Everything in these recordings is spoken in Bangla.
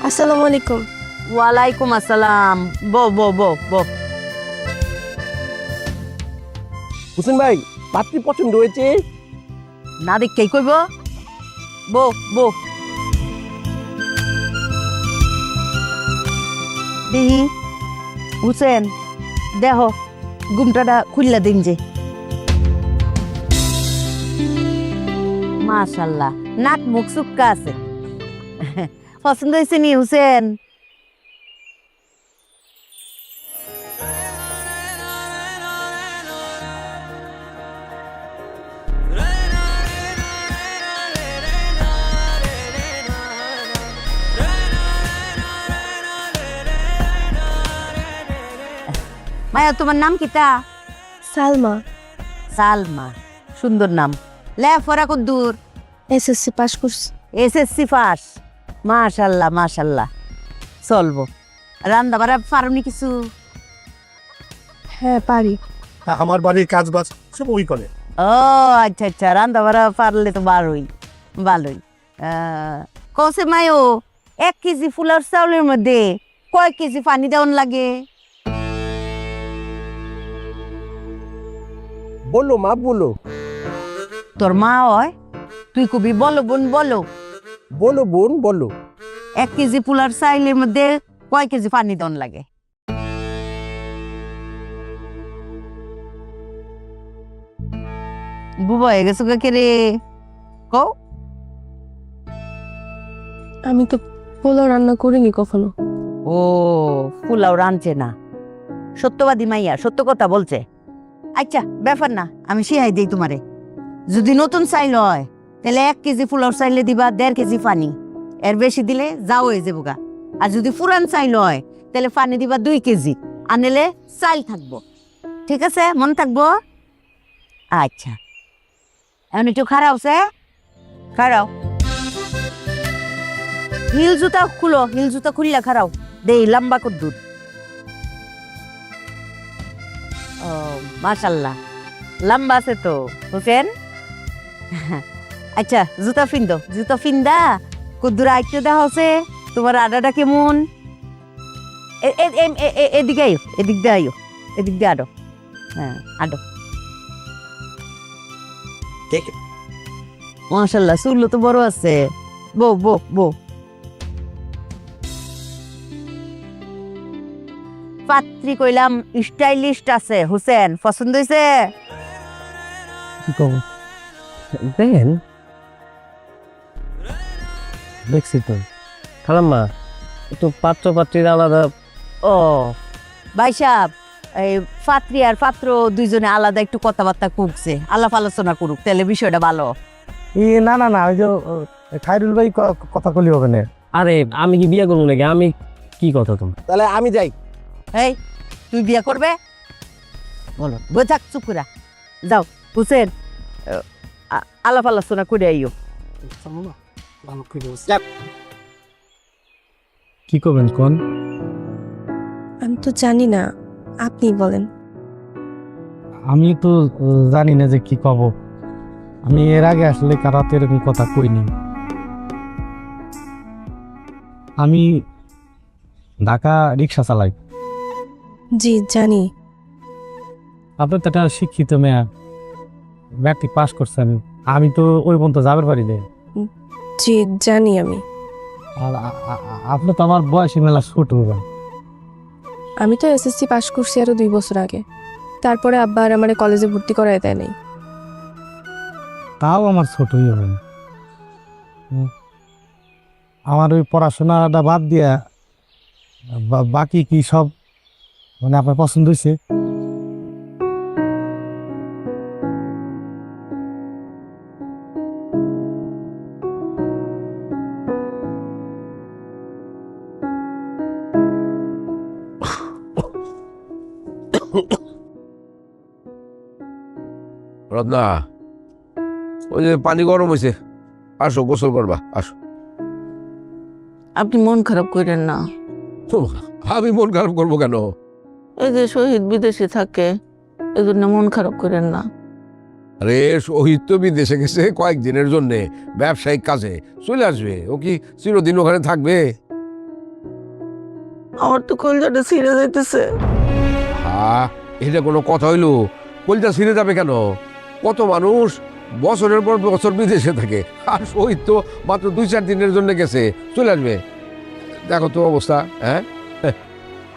আসসালামু আলাইকুম। ওয়ালাইকুম আসসালাম। বো বো বো বো। হোসেন ভাই, পাত্রী পছন্দ হয়েছে? না দেখেই কইব। বো বো। দেখি হুসেন, দেহ ঘুমটাটা খুললা দিন যে। মাশাল্লাহ, নাক মুখ সুক্কা আছে। পছন্দ হয়েছে নি হুসেন? মায়া, তোমার নাম কিতা? সালমা। সালমা, সুন্দর নাম। লেফাপড়া কদ্দুর? এসএসসি পাস করছি। SSC pass. মাশাল্লাহ মাশাল্লাহ, চলবো। রান্না বাড়া পারোনি কিছু? হ্যাঁ পারি। আমার বাড়ির কাজ বাজ সব ওই করে। ও আচ্ছা আচ্ছা, রান্না বাড়া পারলে তো ভালোই ভালোই। কসে মায়ো, 1 কেজি ফুলার চাউলের মধ্যে কয় কেজি পানি দেওয়ান লাগে? বলো মা, বলো। তোর মা হয়, তুই কবি বলো বোন বলো। বলো বোন, বলো। 1 কেজি ফুলার চাউলের মধ্যে কয় কেজি পানি দেওয়ান লাগে? বুবা হয়ে গেছো কে রে? কও। আমি তো পোলাও রান্না করিনি কখনো। ও, পোলাও রাঁধছে না। সত্যবাদী মাইয়া, সত্য কথা বলছে। আচ্ছা ব্যাপার না, আমি শিখাই দিই তোমারে। যদি নতুন চাইল হয় তাহলে 1 কেজি পোলাও চাইলে দিবা 1.5 কেজি পানি। এর বেশি দিলে যাও হয়ে যাবো গা। আর যদি পুরান চাইল হয় তাহলে পানি দিবা 2 কেজি, আনলে চাইল থাকবো। ঠিক আছে, মন থাকবো? আচ্ছা, এখন একটু খারাও সে, খারাও। হিল জুতা খুলো, হিল জুতা খুললা খারাও। দেই লম্বা কদ্দুর। ও মাশাল্লাহ, লম্বা আছে তো হোসেন। আচ্ছা জুতা ফিন্দো, জুতা ফিন্দা কদ্দুর আইটে দেওয়া হচ্ছে। তোমার আডাটা কেমন? এদিকে আইও, এদিক দিয়ে আইও, এদিক দিয়ে আডো। হ্যাঁ আডো। মাশাল্লাহ, চুল তো বড় আছে। বো বো বো। পাত্রী কইলাম স্টাইলিস্ট আছে। হোসেন পছন্দ হয়েছে? কি কব দেখেন, দেখছি তো খালাম্মা, একটু পাত্র পাত্রীর আলাদা। ও ভাই সাহেব, এই পাত্রী আর পাত্র দুইজনে আলাদা একটু কথাবার্তা করছে, আলাপ আলোচনা করুক, তাহলে বিষয়টা ভালো। না না না, ওই যে খায়রুল ভাই কথা কলি হবে না। আরে আমি কি বিয়ে করবো নাকি? আমি কি কথা তুমি? তাহলে আমি যাই। এই তুই বিয়ে করবে? বলো বই থাক, চুপ করে যাও। হোসেন, আলাপ আলোচনা করে আইও। কি করবেন কোন? আমি তো জানি না, আপনি বলেন। আমি তো জানি না যে কি কব। আমি এর আগে আসলে কারাতে এরকম কথা কইনি। আমি ঢাকা রিক্সা চালাই। জি জানি। আপনার তো একটা শিক্ষিত মেয়া, ম্যাট্রিক পাস করছেন। আমি তো ওই পর্যন্ত যাবার পারি না। জি জানি আমি। আর আপনি তো আমার বয়সী মেলা ছোট হবেন। আমি তো এসএসসি পাস করছি আরো 2 বছর আগে। তারপরে আব্বা আর আমার কলেজে ভর্তি করায় দেয় নাই। তাও আমার ছোটই হবেন। আমার ওই পড়াশোনাটা বাদ দিয়া বাকি কি সব মানে আপনার পছন্দ হয়েছে? রত্না, ওই যে পানি গরম হয়েছে, আসো গোসল করবা, আসো। আপনি মন খারাপ করেন না। আমি মন খারাপ করবো কেন? এই যে শহীদ বিদেশে থাকে, এই জন্য মন খারাপ করেন না। আরে শহীদ তো বিদেশে গেছে কয়েকদিনের জন্য ব্যবসায়িক কাজে, চলে আসবে। ও কি চিরদিন ওখানে থাকবে? আমার তো কলজাটা ছিঁড়ে যাইতেছে। হ্যাঁ, এটা কোনো কথা হইলো? কলজা ছিঁড়ে যাবে কেন? কত মানুষ বছরের পর বছর বিদেশে থাকে, আর শহীদ তো মাত্র 2-4 দিনের জন্য গেছে, চলে আসবে। দেখো তো অবস্থা। হ্যাঁ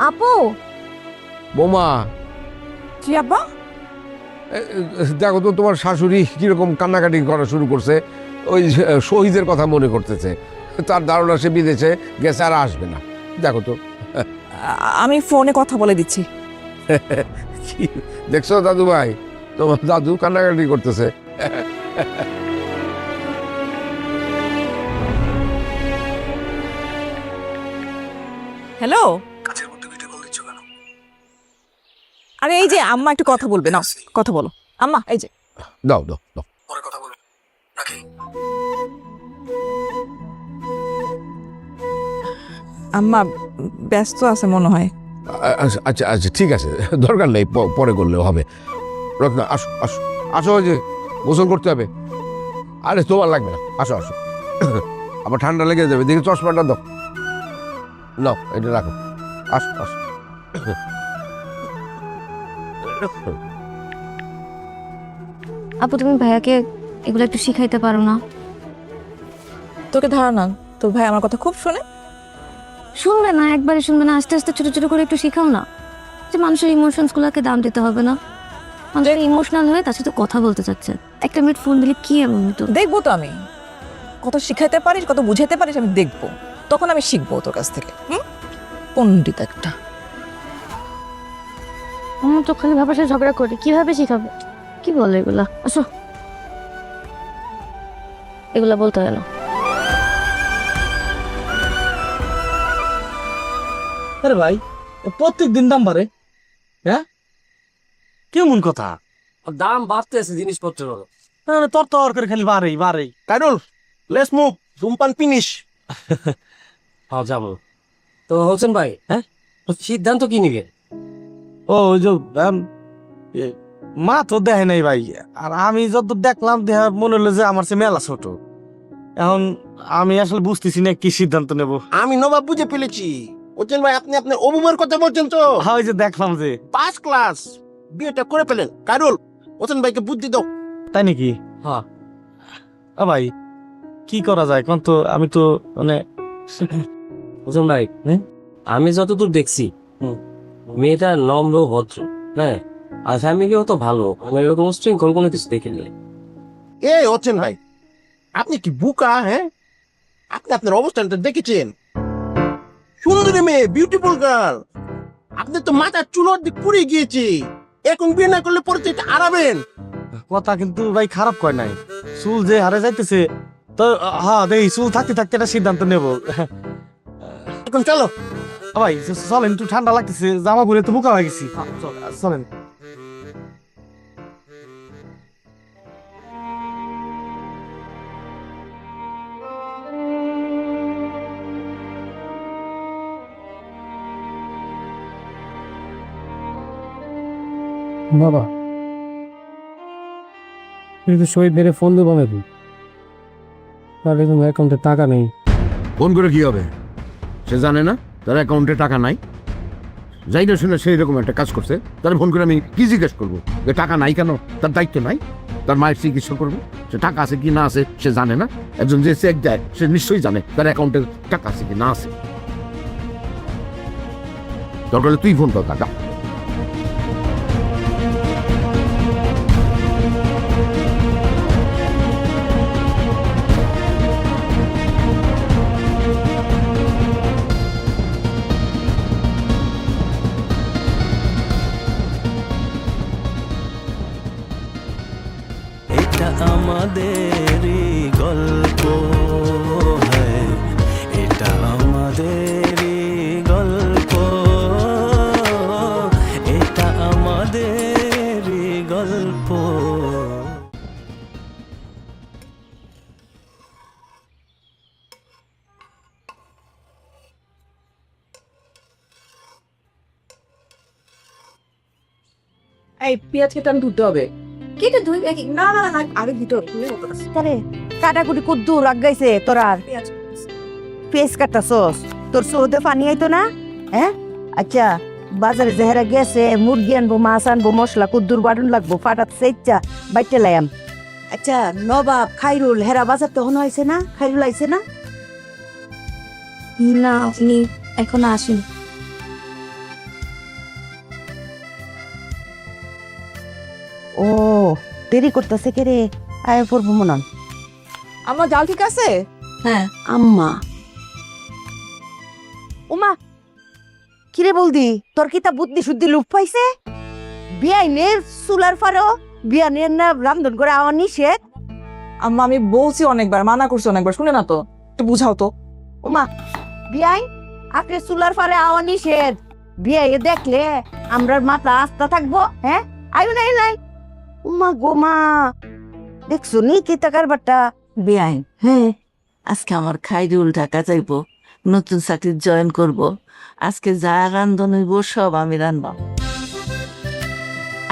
আপু, বৌমা, জি আব্বা। দেখো তো তোমার শাশুড়ি কিরকম কান্নাকাটি করা শুরু করছে। ওই শহীদের কথা মনে করতেছে, তার ধারণা সে বিদেশে গেছে আর আসবে না। দেখো তো। আমি ফোনে কথা বলে দিচ্ছি। দেখছো দাদু ভাই, তোমার দাদু কান্নাকাটি করতেছে। হ্যালো, আরে এই যে আম্মা একটু কথা বলবে, নাও কথা বলো। আম্মা এই যে দাও দাও দাও। আম্মা ব্যস্ত আছে মনে হয়। আচ্ছা আচ্ছা আচ্ছা, ঠিক আছে, দরকার নেই, পরে করলেও হবে। রত্না, আসো আসো আসো, ওই যে গোসল করতে হবে। আরে তোমার লাগবে না, আসো আসো। আবার ঠান্ডা লেগে যাবে, দেখি চশমাটা দাও, নাও এটা রাখো। আসো আসো। আপু তুমি ভাইয়াকে এগুলো একটু শিখাইতে পারো না? তোকে ধারণা তোর ভাই আমার কথা খুব শোনে। শুনবে না, একবারে শুনবে না, আস্তে আস্তে ছোট ছোট করে একটু শিখাও না, যে মানুষের ইমোশনস গুলোকে দাম দিতে হবে না। মানুষের ইমোশনাল হয়ে তার সাথে কথা বলতে চাচ্ছে, একটা মিনিট ফোন দিলে কি এমন তো? দেখবো তো আমি কত শিখাইতে পারিস, কত বুঝাইতে পারিস, আমি দেখবো, তখন আমি শিখবো তোর কাছ থেকে। পণ্ডিত একটা। আমার তো খালি ভাবার সাথে ঝগড়া করে, কিভাবে শিখাবে? কি বলে এগুলা? আসো, এগুলা বলতে হয় না। আরে ভাই, প্রত্যেক দিন দাম বাড়ে, হ্যাঁ? কেমন কথা? দাম বাড়তেছে জিনিসপত্রের। তোর তোর করে খালি বাড়েই বাড়েই। কাইরুল, লেটস মুভ, ধূমপান ফিনিশ। হ্যাঁ যাবো তো। হোসেন ভাই, হ্যাঁ সিদ্ধান্ত কি নিবে? ও ওই যে মা তো দেখে নাই ভাই, আর আমি যত দেখলাম দেখা মনে হলো যে আমার সে মেলা ছোট। এখন আমি আসলে বুঝতেছি না কি সিদ্ধান্ত নেব। আমি নবাব বুঝে ফেলেছি। হোসেন ভাই, আপনি আপনার অবুমার কথা বলছেন তো? হ্যাঁ, ওই যে দেখলাম যে ফার্স্ট ক্লাস বিয়েটা করে ফেলেন। কাইরুল, হোসেন ভাইকে বুদ্ধি দাও। তাই নাকি? হ্যাঁ। ভাই কি করা যায় কোন তো? আমি তো মানে হোসেন ভাই, আমি যতদূর দেখছি মেয়েটা নম্র ভদ্র, হ্যাঁ, আর ফ্যামিলিও তো ভালো, আমি এরকম শৃঙ্খল কোনো কিছু দেখিনি। এ হোসেন ভাই, আপনি কি বুকা? হ্যাঁ, আপনি আপনার অবস্থানটা দেখেছেন? সুন্দরী মেয়ে, বিউটিফুল গার্ল, আপনি তো মাথার চুলোর দিক পুড়ে গিয়েছে। এখন বিয়ে না করলে পরে তো এটা হারাবেন। কথা কিন্তু ভাই খারাপ কয় নাই, চুল যে হারে যাইতেছে তো। হ্যাঁ দেখি, চুল থাকতে থাকতে একটা সিদ্ধান্ত নেব। এখন চলো। ভাই চলেন, একটু ঠান্ডা লাগতেছে, জামা পরে তো বোকা হয়ে গেছি। চলেন। বাবা, তুই তো শহীদ বেড়ে ফোন দেবো নাকি? তাহলে তোমার অ্যাকাউন্টে টাকা নেই। ফোন করে কি হবে? সে জানে না তার অ্যাকাউন্টে টাকা নাই? যাই না শুনে সেই রকম একটা কাজ করছে, তার ফোন করে আমি কি জিজ্ঞেস করবো যে টাকা নাই কেন? তার দায়িত্ব নাই? তার মায়ের চিকিৎসা করবো, সে টাকা আছে কি না আছে সে জানে না? একজন যে চেক দেয় সে নিশ্চয়ই জানে তার অ্যাকাউন্টে টাকা আছে কি না আছে। দরকার হলে তুই ফোন কর টাকা। এটা আমাদেরই গল্প, হ্যাঁ এটা আমাদেরই গল্প, এটা আমাদেরই গল্প। এই পেঁয়াজ কেটে আমি ধুতে হবে। কেটে ধুই না না না, আগে ধুতে হবে। তারে কাটাকুটি কুদ্দু লাগাইছে তোর, আর পেঁয়াজ পেস কাটতাছস, তোর চোখে পানি আইতো না? হ্যাঁ আচ্ছা বাজারে যেহারা গেছে মুরগি আনবো মাছ আনবো মশলা কুদ্দুর বাটন লাগবো ফাটাত সেচ্চা বাইতে লাইম। আচ্ছা নবাব খাইরুল হেরা বাজার তখন হয়েছে না? খাইরুল আইছে না? না আপনি এখন আসেন। ও দেরি করতেছে কে রে? আয় পড়বো মনে হয়। আমার জাল ঠিক আছে? হ্যাঁ। আম্মা ওমা কিরে বলদি তোর কি তা বুদ্ধি শুদ্ধি লুপ পাইছে? বিয়াইনের চুলার ফারো বিয়ানের না রান্ধন করে আওয়া নিষেধ। আম্মা আমি বলছি অনেকবার, মানা করছি অনেকবার, শুনে না তো, একটু বুঝাও তো। ওমা বিয়াই আপনি চুলার ফারে আওয়া নিষেধ। বিয়াই দেখলে আমরার মাথা আস্থা থাকবো? হ্যাঁ আয়ু নাই নাই। উমা গোমা দেখছো নি কি টাকার বাটা? বেআইন, হ্যাঁ আজকে আমার খাইরুল ঢাকা যাইবো, নতুন চাকরি জয়েন করব। আজকে যা রান্ধন হইব সব আমি রান্না।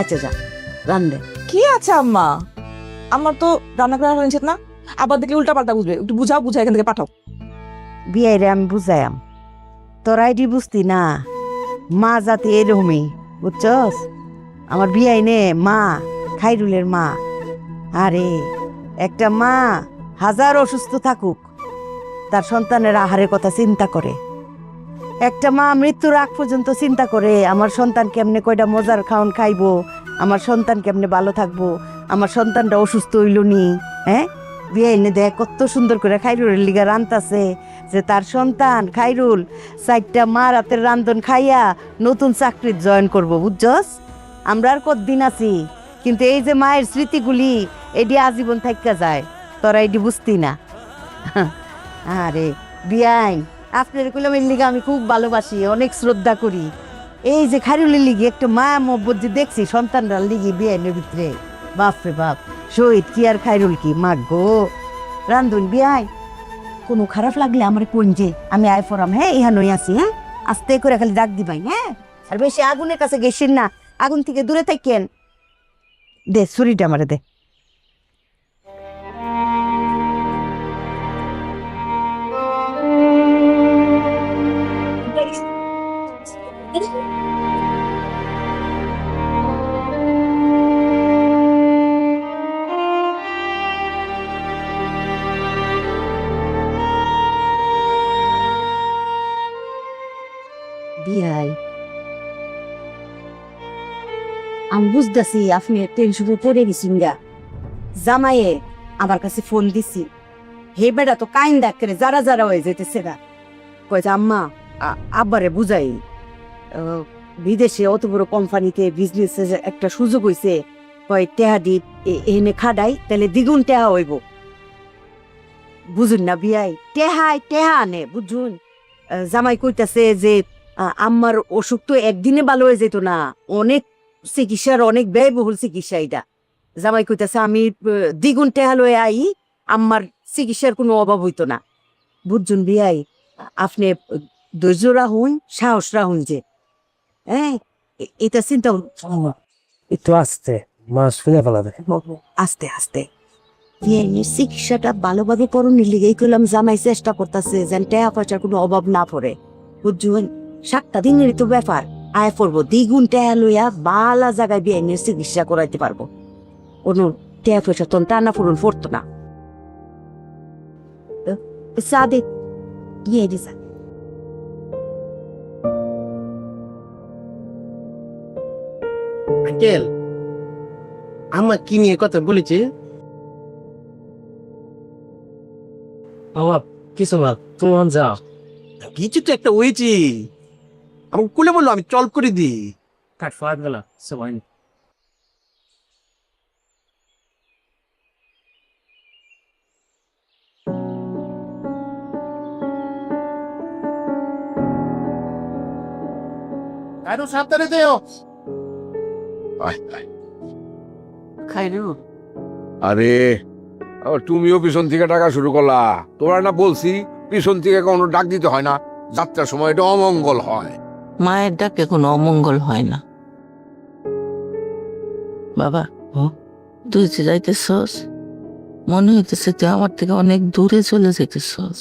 আচ্ছা যা রান্ধে। কি আছে আম্মা? আমার তো রান্না করা নিষেধ না, আবার দেখলে উল্টা পাল্টা বুঝবে, একটু বুঝাও, বুঝাই এখান থেকে পাঠাও। বিয়াই রে আমি বুঝাইম, তোর আইডি বুঝতি না, মা জাতি এরকমই বুঝছস। আমার বিয়াই নে মা, খাইরুলের মা। আরে একটা মা হাজার অসুস্থ থাকুক তার সন্তানের আহারের কথা চিন্তা করে। একটা মা মৃত্যুর আগ পর্যন্ত চিন্তা করে আমার সন্তান কেমনে কয়টা মজার খাওন খাইবো, আমার সন্তান কেমনে ভালো থাকবো, আমার সন্তানটা অসুস্থ হইল নি। হ্যাঁ বিয়ে এনে দেখ কত সুন্দর করে খাইরুলের লিগা রান্তাছে, যে তার সন্তান খাইরুল 4টা মা রাতের রান্ধন খাইয়া নতুন চাকরি জয়েন করব বুঝছস। আমরা আর কতদিন আছি, কিন্তু এই যে মায়ের স্মৃতিগুলি এটি আজীবন থাইকা যায়, তোরা এটি বুঝতি না। আরে বিয়াই আপনার কইলামের লিগে আমি খুব ভালোবাসি, অনেক শ্রদ্ধা করি। এই যে খাইরুলের লিগে একটা মায়া মহব্বত যে দেখছি সন্তানরার লিগে বিয়াইনের ভিতরে, বাপরে বাপ শহীদ কি আর খাইরুল কি মা গো। রান্ধুন বিয়াই কোনো খারাপ লাগলে আমার কোন যে আমি আয় ফরাম। হ্যাঁ ইহানই আছি। হ্যাঁ আস্তে করে খালি ডাক দিবাই। হ্যাঁ আর বেশি আগুনের কাছে গেছেন না, আগুন থেকে দূরে থাকেন। দে ছুরিটা আমারে দে। বিয়াই আমি বুঝতেছি আপনি টেনশনে পড়ে গেছেন গা। জামাইয়ে আমার কাছে ফোন দিছি, হে বেটা তো কাইন ডাক করে যারা যারা হয়ে যেতেছে না। কয় যে আম্মা আব্বারে বুঝাই, বিদেশে অত বড় কোম্পানিতে বিজনেসে একটা সুযোগ হইছে, কয় টেহা দ্বীপ এনে খাডাই তাহলে দ্বিগুণ টেহা হইব। বুঝুন না বিয়াই, টেহাই টেহা আনে বুঝুন। জামাই কইতাছে যে আম্মার অসুখ তো একদিনে ভালো হয়ে যেত না, অনেক চিকিৎসার অনেক ব্যয়বহুল চিকিৎসা এটা। জামাই কইতাছে আমি দ্বিগুণ টেহা লয়ে আই, আম্মার চিকিৎসার কোনো অভাব হইতো না। বুঝুন বিয়াই আপনি ধৈর্য রাখুন, সাহস রাখুন। যে হ্যাঁ এটা চিন্তা একটু আসতে মাছ শুনে ফেলাবে। আস্তে আস্তে চিকিৎসাটা ভালোভাবে করণের লিগেই করলাম। জামাই চেষ্টা করতেছে যেন টাকা পয়সার কোনো অভাব না পড়ে বুঝুন। 7টা দিনের তো ব্যাপার, আয় পড়বো দ্বিগুণ টাকা লইয়া বালা জায়গায় বিয়ে চিকিৎসা করাইতে পারবো। কোনো টাকা পয়সা তো টানা ফুরন পড়তো না। চা দে গিয়ে দিছা। আঙ্কেল আমার কি নিয়ে কথা বলেছে? বাবা কিছু না, তোমার যাও। কিছু তো একটা হয়েছে, আমাকে কুলে বললো আমি চল করে দিই। কাট ফাদ গেলা সবাই। আরো সাবধানে দেও। খাইরুল আরে তুমিও পিছন থেকে টাকা শুরু করলা। তোমরা না বলছি পিছন থেকে কোনো ডাক দিতে হয় না, যাত্রার সময় এটা অমঙ্গল হয়। মায়ের ডাকে কোনো অমঙ্গল হয় না। বাবা তুই যে যাইতেছস, মনে হইতেছে তুই আমার থেকে অনেক দূরে চলে যেতেছস।